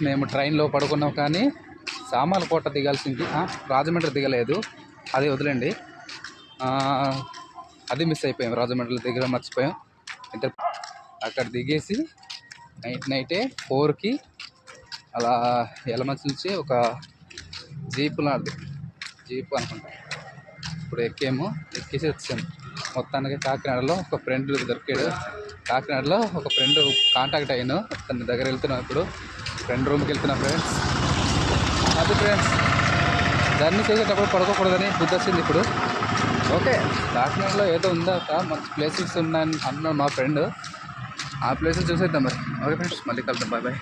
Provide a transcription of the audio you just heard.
మేము ట్రైన్లో పడుకున్నాం కానీ సామర్లకోట దిగాల్సింది, రాజమండ్రి దిగలేదు, అది వదిలేండి. అది మిస్ అయిపోయాం, రాజమండ్రిలో దిగడం మర్చిపోయాం. ఇద్దరు అక్కడ దిగేసి నైటే 4కి అలా యలమంచి నుంచి ఒక జీపు అనుకుంటా ఇప్పుడు ఎక్కేసి వచ్చాము. మొత్తానికి కాకినాడలో ఒక ఫ్రెండ్ దొరికాడు. కాకినాడలో ఒక ఫ్రెండ్ కాంటాక్ట్ అయ్యాను, తన దగ్గర వెళ్తున్నాం. ఇప్పుడు ఫ్రెండ్ రూమ్కి వెళ్తున్నా ఫ్రెండ్స్. అది ఫ్రెండ్స్, జర్నీ చేసేటప్పుడు పడుకోకూడదని బుద్ధి వచ్చింది ఇప్పుడు. ఓకే, కాకినాడలో ఏదో ఉందా మంచి ప్లేసెస్ ఉన్నాయని అన్నాడు మా ఫ్రెండ్. ఆ ప్లేసెస్ చూసేద్దాం మరి. ఓకే ఫ్రెండ్స్, మళ్ళీ కలుద్దాం. Bye bye.